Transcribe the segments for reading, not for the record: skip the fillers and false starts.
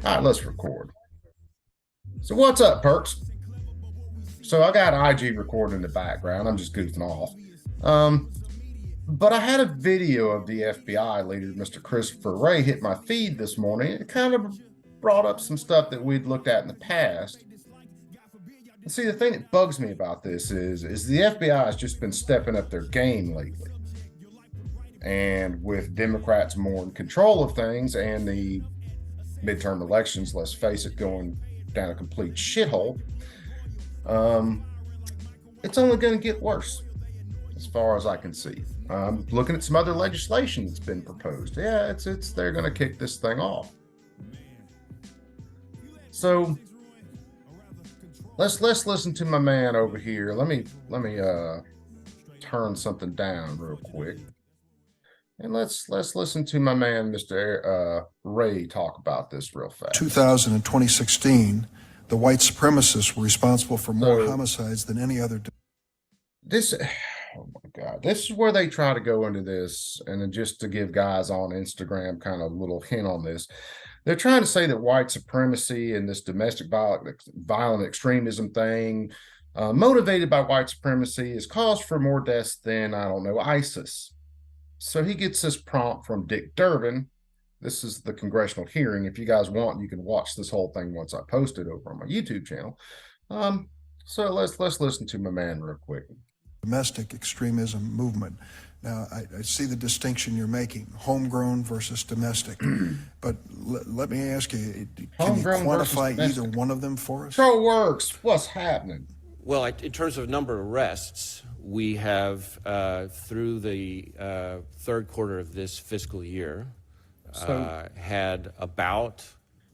All right, let's record. So what's up, Perks? So I got IG recording in the background. I'm just goofing off. Um, but I had a video of the FBI leader, Mr. Christopher Wray, hit my feed this morning. It kind of brought up some stuff that we'd looked at in the past. And see, the thing that bugs me about this is the FBI has just been stepping up their game lately. And with Democrats more in control of things and the midterm elections, let's face it, going down a complete shithole, it's only going to get worse as far as I can see. Looking at some other legislation that's been proposed. Yeah, it's they're going to kick this thing off. So let's listen to my man over here. Let me turn something down real quick. And let's listen to my man, Mr. Ray, talk about this real fast. 2000 and 2016, the white supremacists were responsible for more homicides than any other. This, oh my God, this is where they try to go into this, and then just to give guys on Instagram kind of a little hint on this, they're trying to say that white supremacy and this domestic violent extremism thing, motivated by white supremacy, is cause for more deaths than, I don't know, ISIS. So he gets this prompt from Dick Durbin. This is the congressional hearing. If you guys want, you can watch this whole thing once I post it over on my YouTube channel. So let's listen to my man real quick. Domestic extremism movement. Now, I see the distinction you're making, homegrown versus domestic. But let me ask you, can you quantify either one of them for us? So it works. What's happening? Well, in terms of number of arrests, we have, through the third quarter of this fiscal year, had about,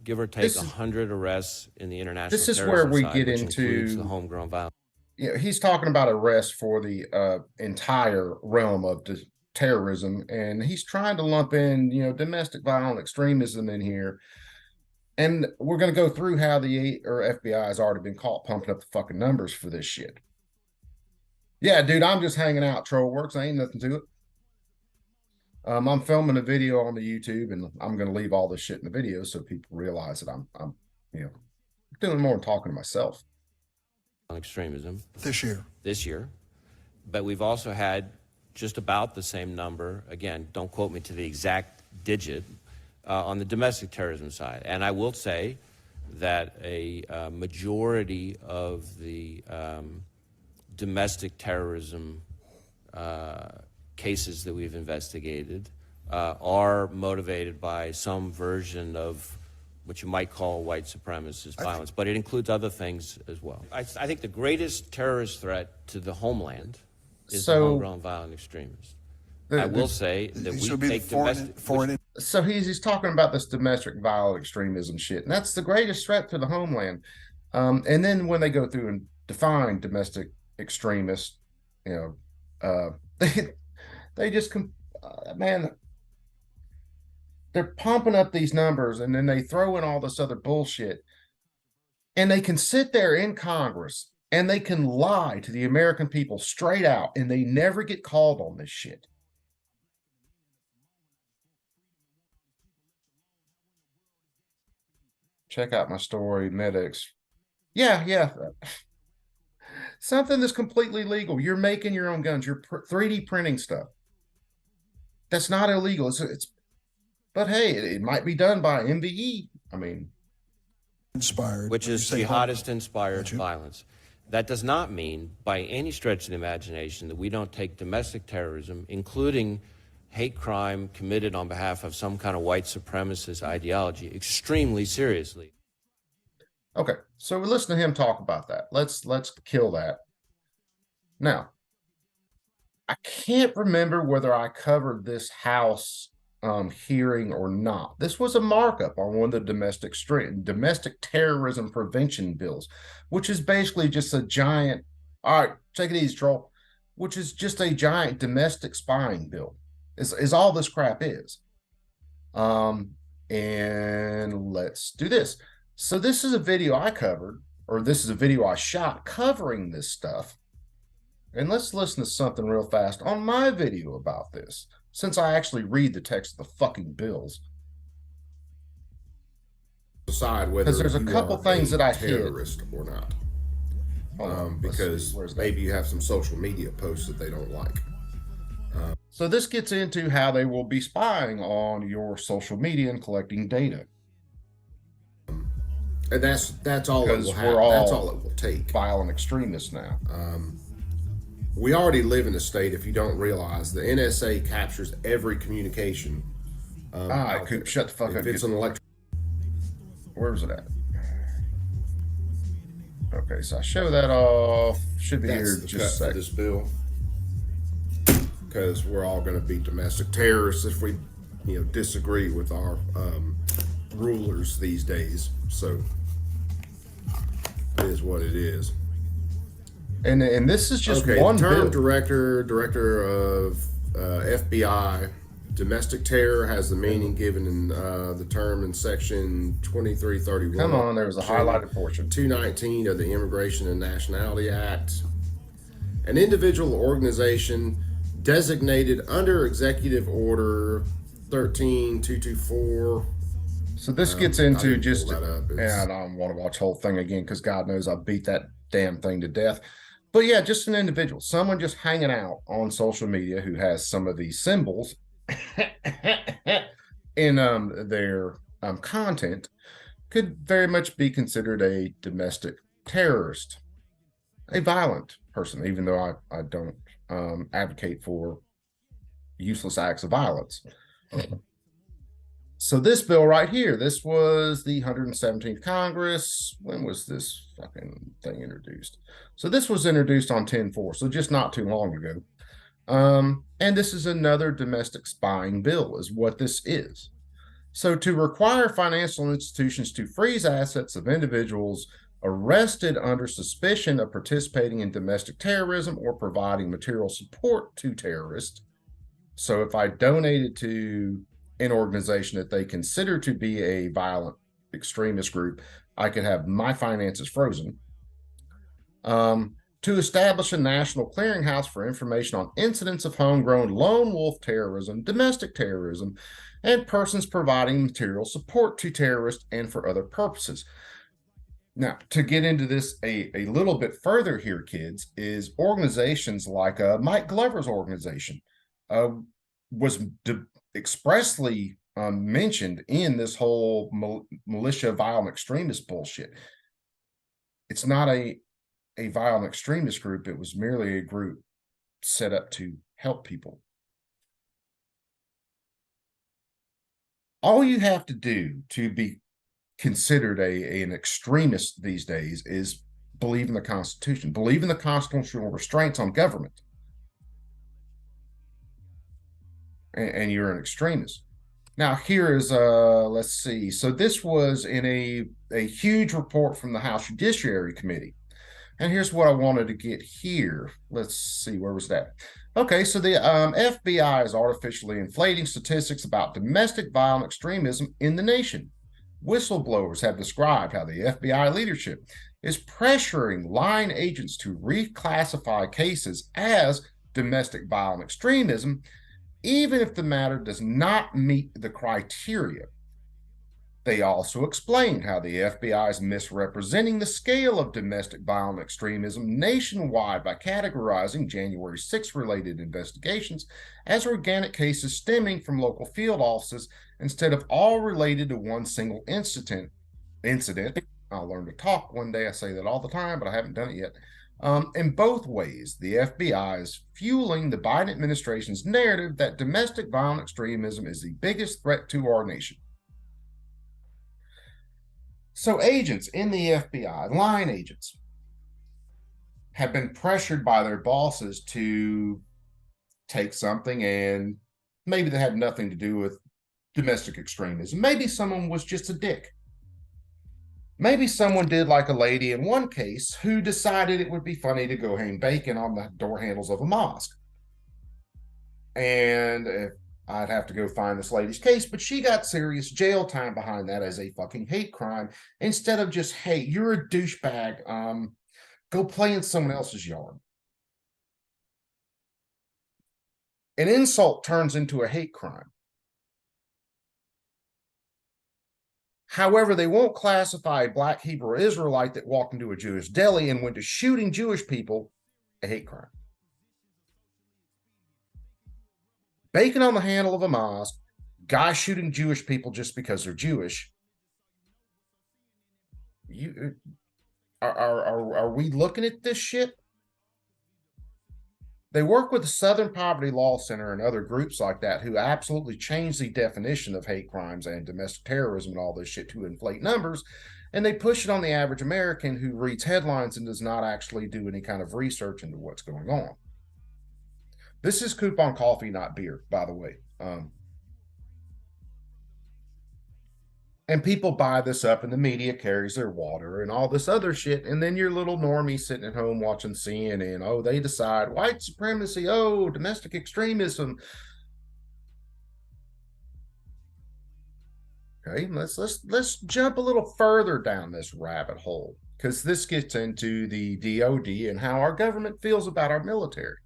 give or take, 100 arrests in the international terrorism side. This is where we get into the homegrown violence. Yeah, he's talking about arrests for the entire realm of terrorism, and he's trying to lump in, domestic violent extremism in here. And we're going to go through how the FBI has already been caught pumping up the fucking numbers for this shit. Yeah, dude, I'm just hanging out. Troll works. Ain't nothing to it. I'm filming a video on the YouTube, and I'm going to leave all this shit in the video so people realize that I'm doing more than talking to myself. Extremism this year, but we've also had just about the same number. Again, don't quote me to the exact digit on the domestic terrorism side. And I will say that a majority of the domestic terrorism cases that we've investigated are motivated by some version of what you might call white supremacist violence, but it includes other things as well. I think the greatest terrorist threat to the homeland is the homegrown violent extremists. I will say that we take domestic... So he's talking about this domestic violent extremism shit, and that's the greatest threat to the homeland. And then when they go through and define domestic extremists, they just, man... They're pumping up these numbers, and then they throw in all this other bullshit, and they can sit there in Congress and they can lie to the American people straight out, and they never get called on this shit. Check out my story, medics. Yeah. Something that's completely legal. You're making your own guns. You're 3D printing stuff. That's not illegal. But hey, it might be done by MVE. I mean, which is jihadist-inspired violence. That does not mean, by any stretch of the imagination, that we don't take domestic terrorism, including hate crime committed on behalf of some kind of white supremacist ideology, extremely seriously. Okay, so we listen to him talk about that. Let's kill that. Now, I can't remember whether I covered this House hearing or not. This was a markup on one of the domestic terrorism prevention bills, which is basically just a giant, all right, take it easy, troll, which is just a giant domestic spying bill, is all this crap is. And let's do this. So this is a video I covered, or this is a video I shot covering this stuff. And let's listen to something real fast on my video about this, since I actually read the text of the fucking bills. decide whether Because there's a you couple are things that a I hid. terrorist or not. Hold on, let's Because see, where's that? maybe you have some social media posts that they don't like. So this gets into how they will be spying on your social media and collecting data. And that's all it will Because have. we're That's all all it will take. violent extremists now. We already live in a state, if you don't realize, the NSA captures every communication. Coop, shut the fuck up. If it's an electric, Where was it at? Okay, so I show that off. Should be here that's the just a cut for sec. this bill. Because we're all going to be domestic terrorists if we, disagree with our rulers these days. So it is what it is. And this is just Okay, one term bill. director of FBI. Domestic terror has the meaning given in the term in section 2331. Come on, there was a highlighted portion. 219 of the Immigration and Nationality Act. An individual or organization designated under Executive Order 13224. So this gets into didn't just, pull that up. and I don't want to watch the whole thing again because God knows I beat that damn thing to death. But yeah, just an individual, someone just hanging out on social media who has some of these symbols in their content could very much be considered a domestic terrorist, a violent person, even though I don't advocate for useless acts of violence. So this bill right here, this was the 117th Congress. When was this fucking thing introduced? So this was introduced on 10-4, so just not too long ago. And this is another domestic spying bill is what this is. So to require financial institutions to freeze assets of individuals arrested under suspicion of participating in domestic terrorism or providing material support to terrorists. So if I donated to an organization that they consider to be a violent extremist group, I could have my finances frozen. To establish a national clearinghouse for information on incidents of homegrown lone wolf terrorism, domestic terrorism, and persons providing material support to terrorists and for other purposes. Now, to get into this a little bit further here, kids, is organizations like Mike Glover's organization was expressly mentioned in this whole militia violent extremist bullshit. It's not a violent extremist group. It was merely a group set up to help people. All you have to do to be considered an extremist these days is believe in the Constitution, believe in the constitutional restraints on government. And you're an extremist. Now here is let's see. So this was in a huge report from the House Judiciary Committee. And here's what I wanted to get here. Let's see, where was that? Okay, so the FBI is artificially inflating statistics about domestic violent extremism in the nation. Whistleblowers have described how the FBI leadership is pressuring line agents to reclassify cases as domestic violent extremism, even if the matter does not meet the criteria. They also explained how the FBI is misrepresenting the scale of domestic violent extremism nationwide by categorizing January 6 related investigations as organic cases stemming from local field offices instead of all related to one single incident. I'll learn to talk one day. I say that all the time, but I haven't done it yet. In both ways, the FBI is fueling the Biden administration's narrative that domestic violent extremism is the biggest threat to our nation. So agents in the FBI, line agents, have been pressured by their bosses to take something, and maybe they had nothing to do with domestic extremism. Maybe someone was just a dick. Maybe someone did like a lady in one case who decided it would be funny to go hang bacon on the door handles of a mosque. And I'd have to go find this lady's case, but she got serious jail time behind that as a fucking hate crime instead of just, hey, you're a douchebag. Go play in someone else's yard. An insult turns into a hate crime. However, they won't classify a black Hebrew Israelite that walked into a Jewish deli and went to shooting Jewish people a hate crime. Bacon on the handle of a mosque, guy shooting Jewish people just because they're Jewish. You are we looking at this shit? They work with the Southern Poverty Law Center and other groups like that who absolutely change the definition of hate crimes and domestic terrorism and all this shit to inflate numbers. And they push it on the average American who reads headlines and does not actually do any kind of research into what's going on. This is coupon coffee, not beer, by the way. And people buy this up, and the media carries their water and all this other shit. And then your little normie sitting at home watching CNN. Oh, they decide white supremacy. Oh, domestic extremism. Okay, let's jump a little further down this rabbit hole, because this gets into the DOD and how our government feels about our military.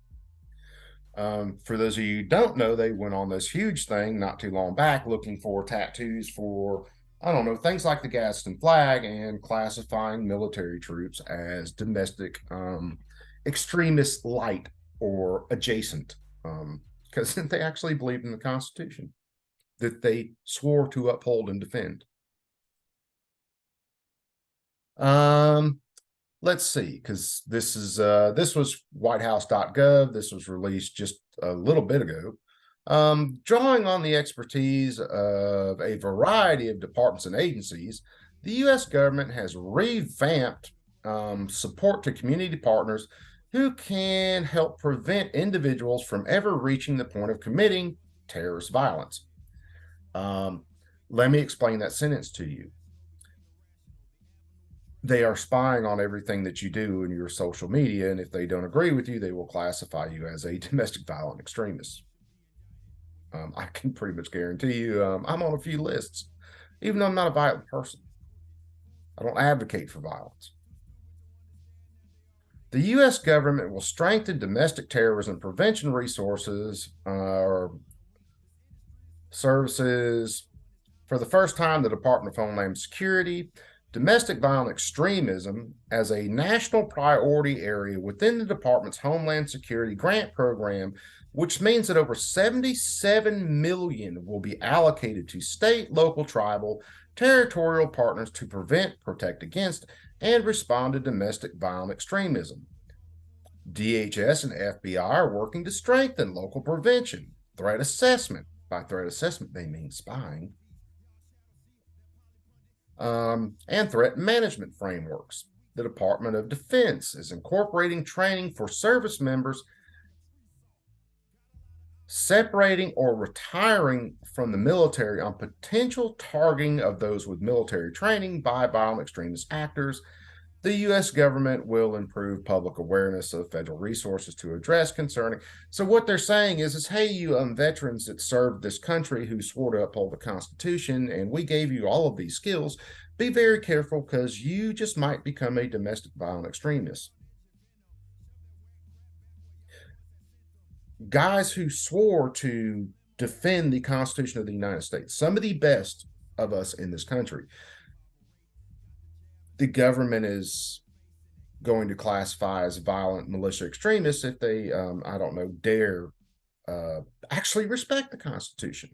For those of you who don't know, they went on this huge thing not too long back looking for tattoos for, I don't know, things like the Gadsden flag and classifying military troops as domestic extremist light or adjacent, because they actually believed in the Constitution that they swore to uphold and defend. Let's see, because this was whitehouse.gov. This was released just a little bit ago. Drawing on the expertise of a variety of departments and agencies, the U.S. government has revamped support to community partners who can help prevent individuals from ever reaching the point of committing terrorist violence. Let me explain that sentence to you. They are spying on everything that you do in your social media, and if they don't agree with you, they will classify you as a domestic violent extremist. I can pretty much guarantee you I'm on a few lists, even though I'm not a violent person. I don't advocate for violence. The U.S. government will strengthen domestic terrorism prevention resources or services. For the first time, the Department of Homeland Security domestic violent extremism as a national priority area within the department's Homeland Security grant program, which means that over 77 million will be allocated to state, local, tribal, territorial partners to prevent, protect against, and respond to domestic violent extremism. DHS and FBI are working to strengthen local prevention, threat assessment. By threat assessment, they mean spying. And threat management frameworks. The Department of Defense is incorporating training for service members separating or retiring from the military on potential targeting of those with military training by violent extremist actors. The U.S. government will improve public awareness of federal resources to address concerning. So what they're saying is hey, you veterans that served this country who swore to uphold the Constitution, and we gave you all of these skills, be very careful because you just might become a domestic violent extremist. Guys who swore to defend the Constitution of the United States, some of the best of us in this country, the government is going to classify as violent militia extremists if they, I don't know, dare actually respect the Constitution.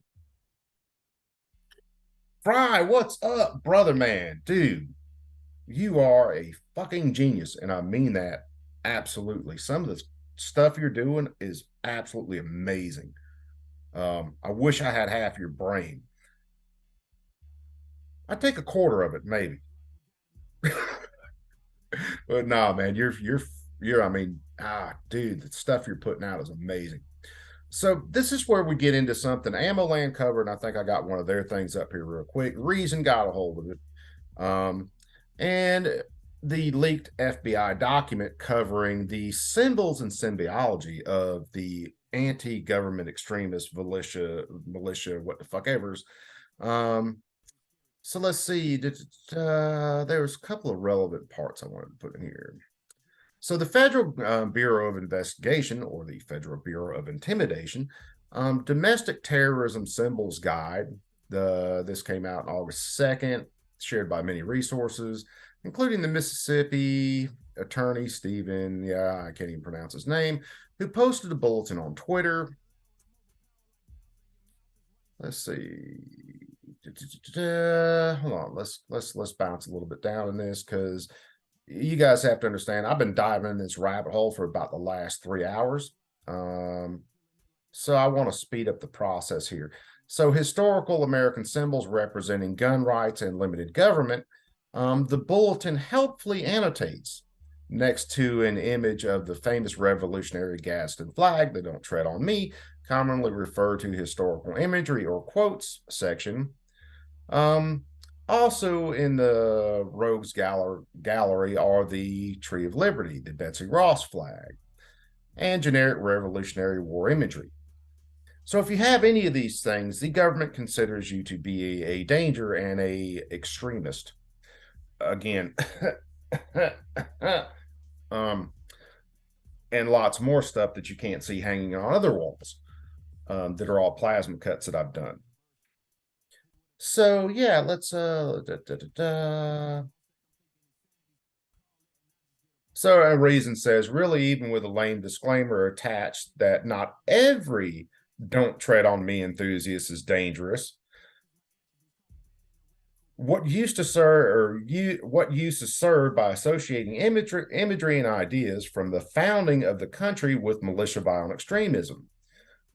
Fry, what's up, brother man? Dude, you are a fucking genius, and I mean that absolutely. Some of the stuff you're doing is absolutely amazing. I wish I had half your brain. I'd take a quarter of it, maybe. But nah, man, you're I mean, dude, the stuff you're putting out is amazing. So this is where we get into something Ammo Land covered, and I think I got one of their things up here real quick. Reason got a hold of it. And the leaked FBI document covering the symbols and symbology of the anti-government extremist militia, what the fuck ever's. So let's see. There was a couple of relevant parts I wanted to put in here. So the Federal Bureau of Investigation, or the Federal Bureau of Intimidation, Domestic Terrorism Symbols Guide. This came out on August 2nd. shared by many resources, including the Mississippi attorney Stephen, yeah, I can't even pronounce his name, who posted a bulletin on Twitter. Let's see. Hold on. Let's bounce a little bit down in this, because you guys have to understand, I've been diving in this rabbit hole for about the last 3 hours. So I want to speed up the process here. So historical American symbols representing gun rights and limited government. The bulletin helpfully annotates next to an image of the famous Revolutionary Gadsden flag, the "Don't Tread on Me," commonly referred to historical imagery or quotes section. Also in the Rogues Gallery are the Tree of Liberty, the Betsy Ross flag, and generic Revolutionary War imagery. So if you have any of these things, the government considers you to be a danger and a extremist. Again, and lots more stuff that you can't see hanging on other walls, that are all plasma cuts that I've done. So yeah, let's So a reason says, really, even with a lame disclaimer attached that not every "don't tread on me" enthusiast is dangerous. What use is served by associating imagery and ideas from the founding of the country with militia violent extremism?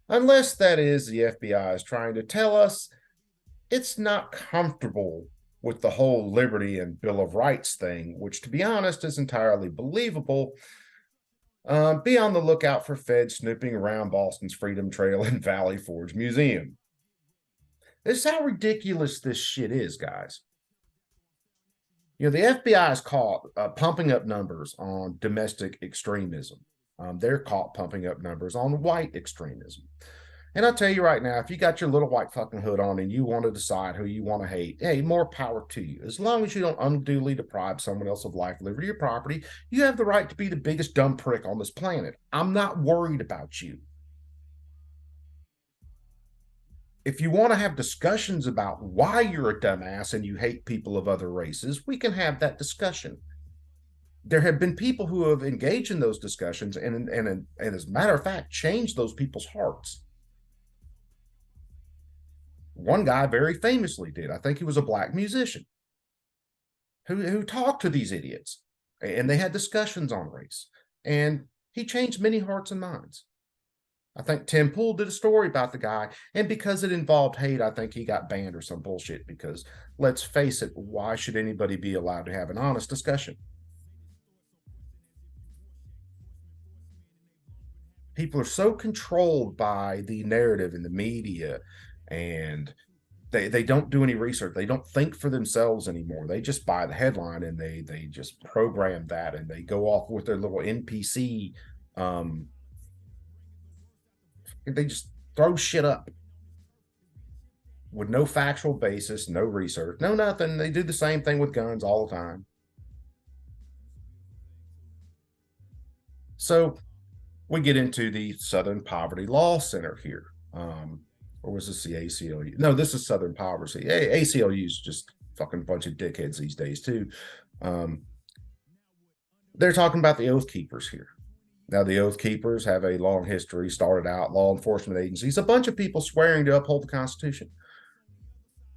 Unless that is the FBI is trying to tell us it's not comfortable with the whole liberty and Bill of Rights thing, which, to be honest, is entirely believable. Be on the lookout for feds snooping around Boston's Freedom Trail and Valley Forge Museum. This is how ridiculous this shit is, guys. You know, the FBI is caught pumping up numbers on domestic extremism. They're caught pumping up numbers on white extremism. And I'll tell you right now, if you got your little white fucking hood on and you want to decide who you want to hate, hey, more power to you. As long as you don't unduly deprive someone else of life, liberty, or property, you have the right to be the biggest dumb prick on this planet. I'm not worried about you. If you want to have discussions about why you're a dumbass and you hate people of other races, we can have that discussion. There have been people who have engaged in those discussions and as a matter of fact, changed those people's hearts. One guy very famously did. I think he was a black musician who talked to these idiots, and they had discussions on race, and he changed many hearts and minds. I think Tim Pool did a story about the guy, and because it involved hate, I think he got banned or some bullshit, because let's face it, why should anybody be allowed to have an honest discussion? People are so controlled by the narrative in the media, and they don't do any research. They don't think for themselves anymore. They just buy the headline and they just program that, and they go off with their little NPC. They just throw shit up with no factual basis, no research, no nothing. They do the same thing with guns all the time. So we get into the Southern Poverty Law Center here. Or was this the ACLU? No, this is Southern Poverty. ACLU is just fucking bunch of dickheads these days too. They're talking about the Oath Keepers here. Now, the Oath Keepers have a long history, started out law enforcement agencies, a bunch of people swearing to uphold the Constitution.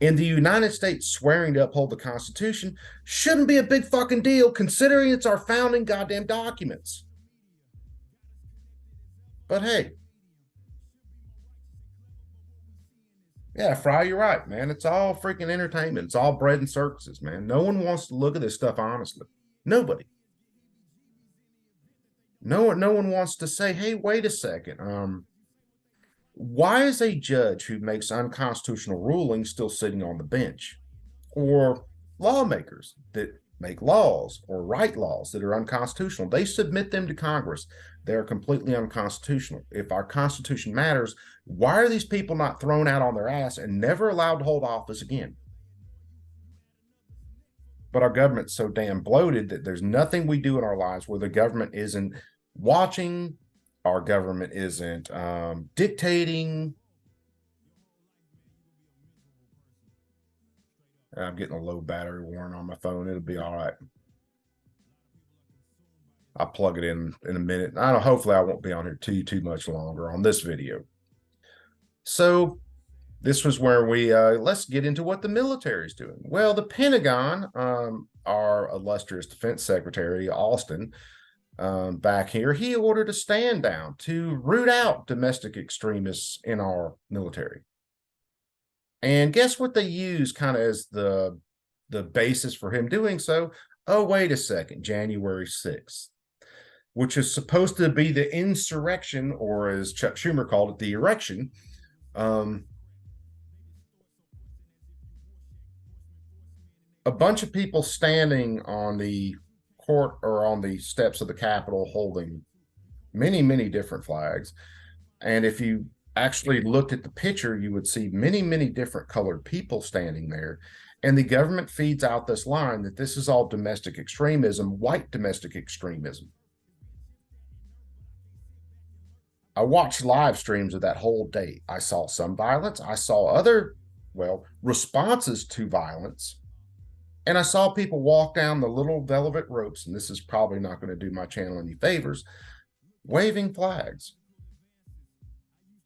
In the United States, swearing to uphold the Constitution shouldn't be a big fucking deal, considering it's our founding goddamn documents. But hey, yeah, Fry, you're right, man. It's all freaking entertainment. It's all bread and circuses, man. No one wants to look at this stuff honestly. Nobody. No one wants to say, hey, wait a second. Why is a judge who makes unconstitutional rulings still sitting on the bench? Or lawmakers that make laws or write laws that are unconstitutional, they submit them to Congress. They're completely unconstitutional. If our Constitution matters, why are these people not thrown out on their ass and never allowed to hold office again? But our government's so damn bloated that there's nothing we do in our lives where the government isn't watching, our government isn't dictating. I'm getting a low battery warning on my phone. It'll be all right. I'll plug it in a minute. I don't. Hopefully, I won't be on here too much longer on this video. So this was where we let's get into what the military is doing. Well, the Pentagon, our illustrious Defense Secretary Austin, back here, he ordered a stand down to root out domestic extremists in our military. And guess what they use kind of as the basis for him doing so? Oh, wait a second, January 6th, which is supposed to be the insurrection, or as Chuck Schumer called it, the erection. A bunch of people standing on the court or on the steps of the Capitol holding many different flags. And if you actually looked at the picture, you would see many different colored people standing there. And the government feeds out this line that this is all domestic extremism, white domestic extremism. I watched live streams of that whole day. I saw some violence. I saw other, well, responses to violence. And I saw people walk down the little velvet ropes, and this is probably not going to do my channel any favors, waving flags.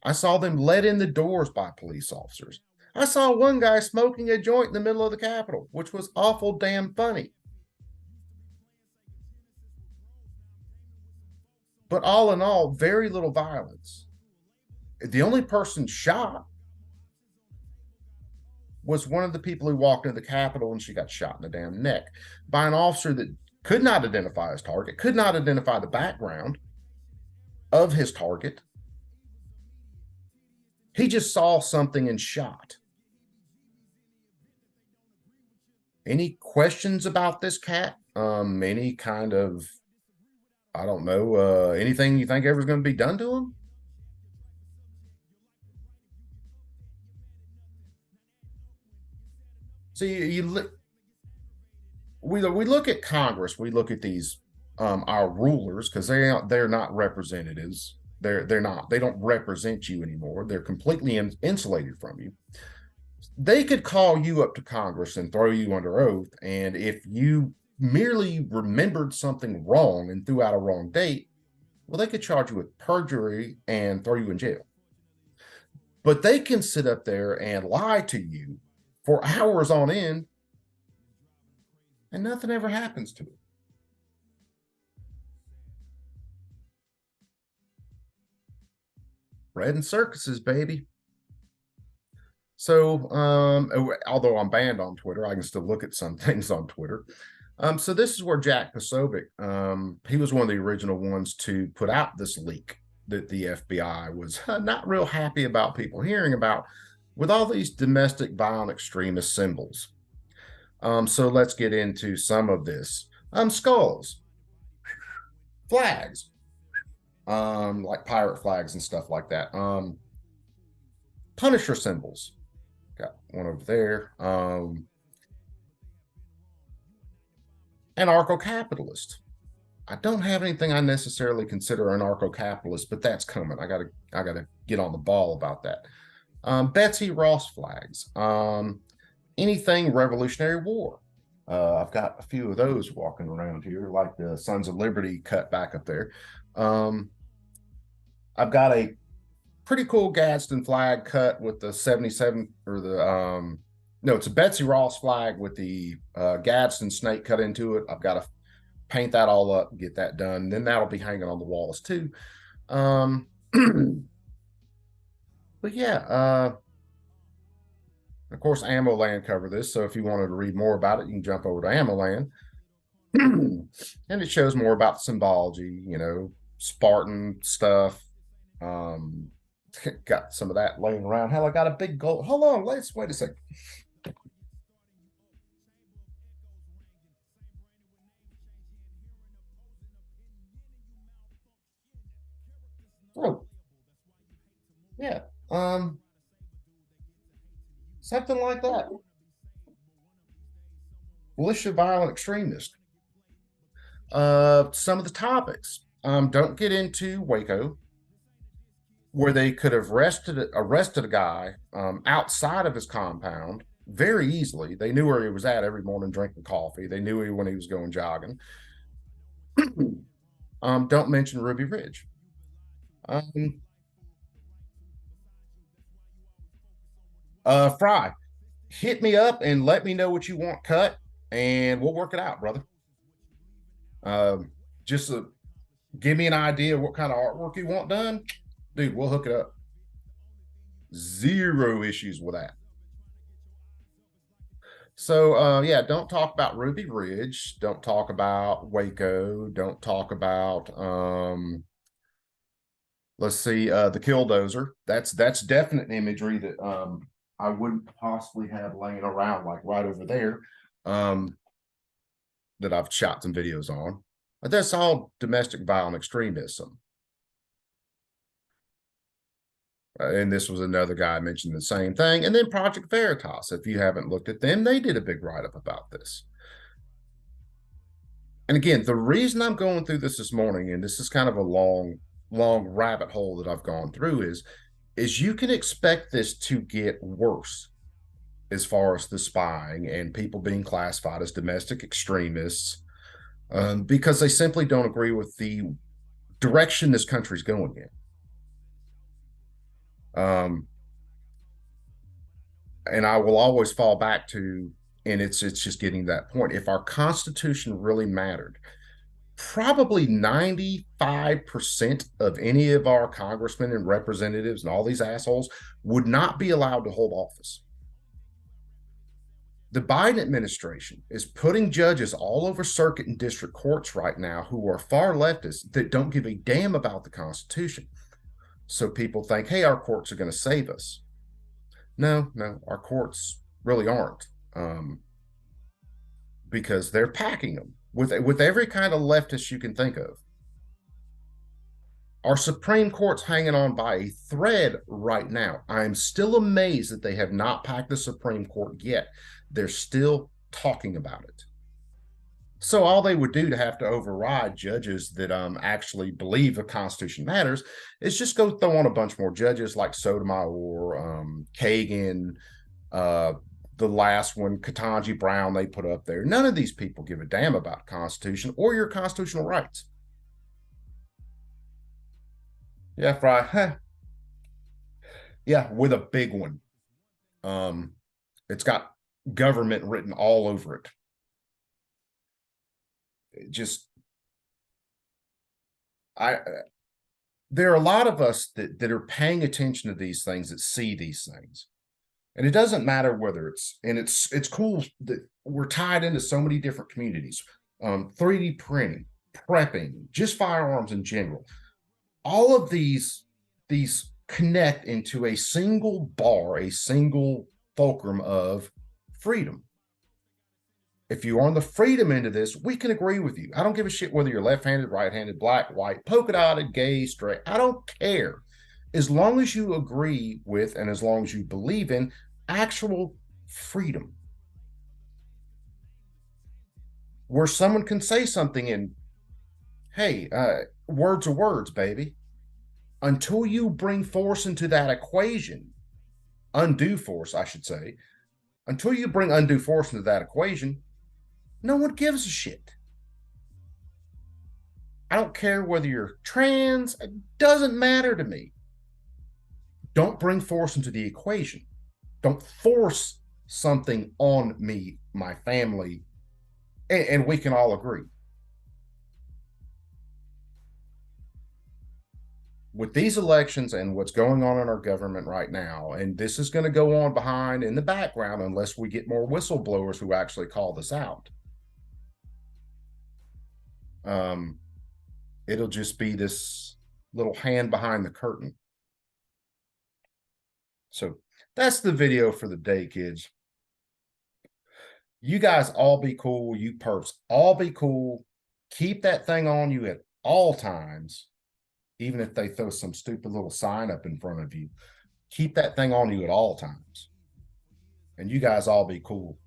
I saw them let in the doors by police officers. I saw one guy smoking a joint in the middle of the Capitol, which was awful damn funny. But all in all, very little violence. The only person shot was one of the people who walked into the Capitol, and she got shot in the damn neck by an officer that could not identify his target, could not identify the background of his target. He just saw something and shot. Any questions about this cat? Any kind of, I don't know, anything you think ever's going to be done to him? So we look at Congress, we look at these our rulers, because they're not representatives. They don't represent you anymore. They're completely insulated from you. They could call you up to Congress and throw you under oath, and if you merely remembered something wrong and threw out a wrong date, well, they could charge you with perjury and throw you in jail. But they can sit up there and lie to you for hours on end, and nothing ever happens to it. Bread and circuses, baby. So, although I'm banned on Twitter, I can still look at some things on Twitter. So this is where Jack Posobiec, he was one of the original ones to put out this leak that the FBI was not real happy about people hearing about, with all these domestic violent extremist symbols. So let's get into some of this. Skulls, flags, like pirate flags and stuff like that. Punisher symbols. Got one over there. Anarcho-capitalist. I don't have anything I necessarily consider anarcho-capitalist, but that's coming. I gotta get on the ball about that. Betsy Ross flags. Anything Revolutionary War. I've got a few of those walking around here, like the Sons of Liberty cut back up there. I've got a pretty cool Gadsden flag cut with the 77, or the no, it's a Betsy Ross flag with the Gadsden snake cut into it. I've got to paint that all up, get that done. Then that'll be hanging on the walls too. But yeah, of course, AmmoLand covered this. So if you wanted to read more about it, you can jump over to AmmoLand. And it shows more about the symbology, you know, Spartan stuff. Got some of that laying around. Hell, I got a big gold. Hold on, let's wait a second. Oh, yeah. Something like that. Militia violent extremist. Some of the topics. Don't get into Waco, where they could have arrested a guy outside of his compound very easily. They knew where he was at every morning drinking coffee. They knew when he was going jogging. Don't mention Ruby Ridge. Fry, hit me up and let me know what you want cut, and we'll work it out, brother. Just give me an idea of what kind of artwork you want done, dude. We'll hook it up. Zero issues with that. So yeah, don't talk about Ruby Ridge. Don't talk about Waco. Don't talk about let's see, the Killdozer. That's definite imagery that I wouldn't possibly have laying around like right over there. That I've shot some videos on. But that's all domestic violent extremism. And this was another guy mentioned the same thing. And then Project Veritas, if you haven't looked at them, they did a big write-up about this. And again, the reason I'm going through this morning, and this is kind of a long rabbit hole that I've gone through, is you can expect this to get worse as far as the spying and people being classified as domestic extremists, because they simply don't agree with the direction this country's going in. And I will always fall back to, and it's just getting to that point. If our Constitution really mattered, probably 95% of any of our congressmen and representatives and all these assholes would not be allowed to hold office. The Biden administration is putting judges all over circuit and district courts right now who are far leftists that don't give a damn about the Constitution. So people think, hey, our courts are going to save us. No, our courts really aren't, because they're packing them with every kind of leftist you can think of. Our Supreme Court's hanging on by a thread right now. I'm still amazed that they have not packed the Supreme Court yet. They're still talking about it. So all they would do to have to override judges that actually believe the Constitution matters is just go throw on a bunch more judges like Sotomayor, Kagan, the last one, Ketanji Brown, they put up there. None of these people give a damn about the Constitution or your constitutional rights. Yeah, Fry. Yeah, with a big one. It's got government written all over it. There are a lot of us that are paying attention to these things, that see these things. And it doesn't matter whether it's cool that we're tied into so many different communities, 3D printing, prepping, just firearms in general. All of these connect into a single bar, a single fulcrum of freedom. If you're on the freedom end of this, we can agree with you. I don't give a shit whether you're left-handed, right-handed, black, white, polka-dotted, gay, straight. I don't care. As long as you agree with and as long as you believe in actual freedom, where someone can say something and, hey, words are words, baby. Until you bring force into that equation, undue force, I should say, until you bring undue force into that equation, no one gives a shit. I don't care whether you're trans, it doesn't matter to me. Don't bring force into the equation. Don't force something on me, my family, and we can all agree. With these elections and what's going on in our government right now, and this is going to go on behind in the background unless we get more whistleblowers who actually call this out. It'll just be this little hand behind the curtain. So that's the video for the day, kids. You guys all be cool. You perps all be cool. Keep that thing on you at all times. Even if they throw some stupid little sign up in front of you, keep that thing on you at all times. And you guys all be cool.